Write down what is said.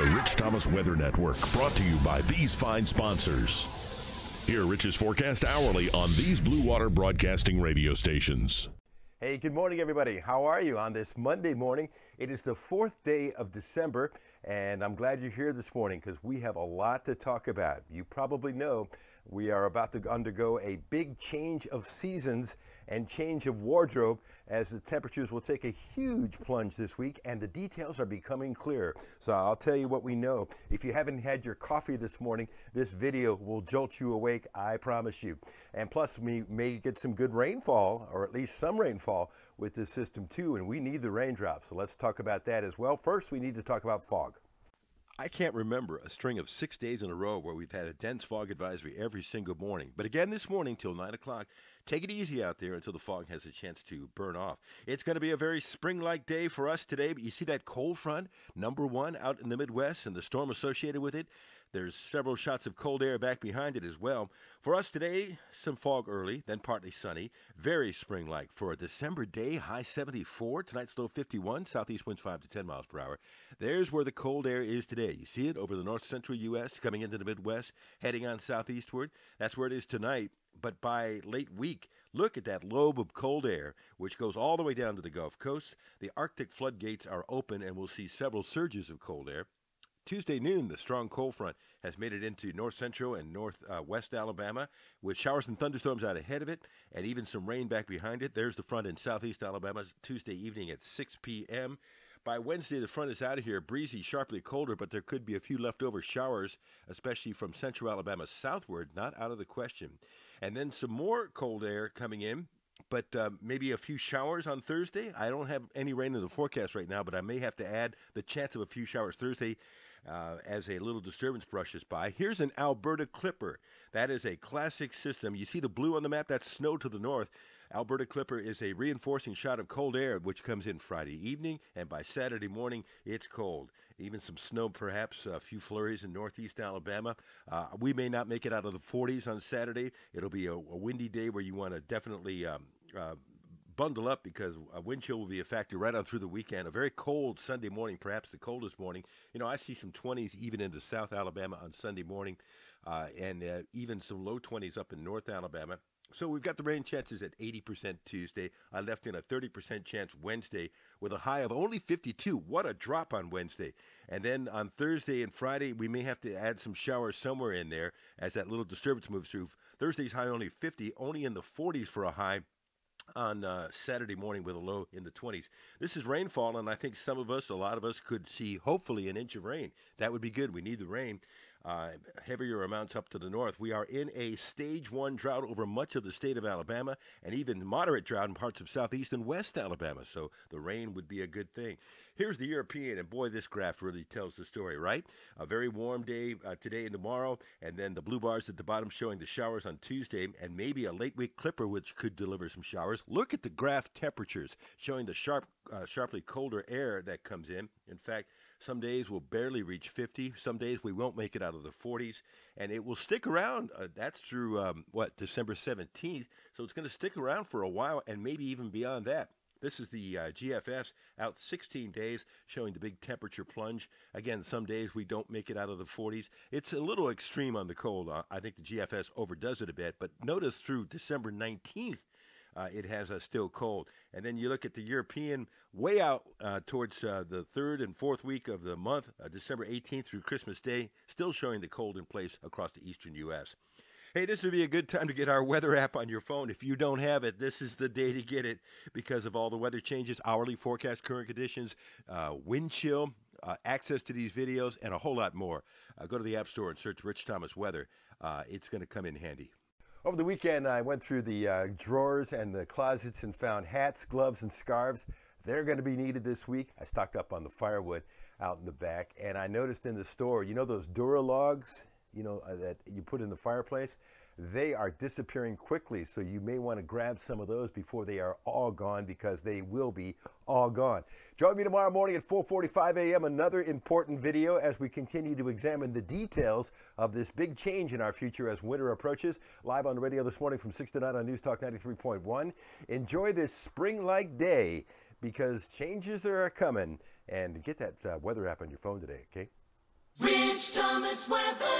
The Rich Thomas Weather Network, brought to you by these fine sponsors. Hear Rich's forecast hourly on these Blue Water Broadcasting radio stations. Hey, good morning, everybody. How are you on this Monday morning? It is the 4th day of December, and I'm glad you're here this morning because we have a lot to talk about. You probably know we are about to undergo a big change of seasons and change of wardrobe as the temperatures will take a huge plunge this week, and the details are becoming clearer. So I'll tell you what we know. If you haven't had your coffee this morning, this video will jolt you awake, I promise you. And plus, we may get some good rainfall, or at least some rainfall with this system too, and we need the raindrops. So let's talk about that as well. First, we need to talk about fog. I can't remember a string of 6 days in a row where we've had a dense fog advisory every single morning. But again this morning till 9 o'clock, take it easy out there until the fog has a chance to burn off. It's going to be a very spring-like day for us today, but you see that cold front, number one, out in the Midwest, and the storm associated with it. There's several shots of cold air back behind it as well. For us today, some fog early, then partly sunny, very spring-like. For a December day, high 74, tonight's low 51, southeast winds 5 to 10 miles per hour. There's where the cold air is today. You see it over the north-central U.S., coming into the Midwest, heading on southeastward. That's where it is tonight. But by late week, look at that lobe of cold air, which goes all the way down to the Gulf Coast. The Arctic floodgates are open, and we'll see several surges of cold air. Tuesday noon, the strong cold front has made it into north-central and northwest Alabama, with showers and thunderstorms out ahead of it, and even some rain back behind it. There's the front in southeast Alabama Tuesday evening at 6 p.m. By Wednesday, the front is out of here, breezy, sharply colder, but there could be a few leftover showers, especially from central Alabama southward, not out of the question. And then some more cold air coming in, but maybe a few showers on Thursday. I don't have any rain in the forecast right now, but I may have to add the chance of a few showers Thursday as a little disturbance brushes by. Here's an Alberta Clipper. That is a classic system. You see the blue on the map? That's snow to the north. Alberta Clipper is a reinforcing shot of cold air, which comes in Friday evening, and by Saturday morning, it's cold. Even some snow, perhaps a few flurries in northeast Alabama. We may not make it out of the 40s on Saturday. It'll be a windy day where you want to definitely bundle up because a wind chill will be a factor right on through the weekend. A very cold Sunday morning, perhaps the coldest morning. You know, I see some 20s even into South Alabama on Sunday morning, and even some low 20s up in North Alabama. So we've got the rain chances at 80% Tuesday. I left in a 30% chance Wednesday with a high of only 52. What a drop on Wednesday. And then on Thursday and Friday, we may have to add some showers somewhere in there as that little disturbance moves through. Thursday's high only 50, only in the 40s for a high on Saturday morning with a low in the 20s. This is rainfall, and I think some of us, a lot of us, could see hopefully an inch of rain. That would be good. We need the rain. Heavier amounts up to the north. We are in a stage 1 drought over much of the state of Alabama, and even moderate drought in parts of southeast and west Alabama, so the rain would be a good thing. Here's the European, and boy, this graph really tells the story, right? A very warm day today and tomorrow, and then the blue bars at the bottom showing the showers on Tuesday, and maybe a late week clipper which could deliver some showers. Look at the graph temperatures showing the sharply colder air that comes in. In fact, some days we'll barely reach 50. Some days we won't make it out of the 40s. And it will stick around. That's through, December 17th. So it's going to stick around for a while and maybe even beyond that. This is the GFS out 16 days showing the big temperature plunge. Again, some days we don't make it out of the 40s. It's a little extreme on the cold. I think the GFS overdoes it a bit. But notice through December 19th, it has us still cold. And then you look at the European way out towards the 3rd and 4th week of the month, December 18th through Christmas Day, still showing the cold in place across the eastern U.S. Hey, this would be a good time to get our weather app on your phone. If you don't have it, this is the day to get it because of all the weather changes, hourly forecast, current conditions, wind chill, access to these videos, and a whole lot more. Go to the App Store and search Rich Thomas Weather. It's going to come in handy. Over the weekend, I went through the drawers and the closets and found hats, gloves, and scarves. They're going to be needed this week. I stocked up on the firewood out in the back, and I noticed in the store, you know those Duralogs, that you put in the fireplace? They are disappearing quickly, so you may want to grab some of those before they are all gone, because they will be all gone. Join me tomorrow morning at 4:45 a.m. Another important video as we continue to examine the details of this big change in our future as winter approaches. Live on the radio this morning from 6 to 9 on News Talk 93.1. Enjoy this spring-like day because changes are coming. And get that weather app on your phone today, okay? nice weather.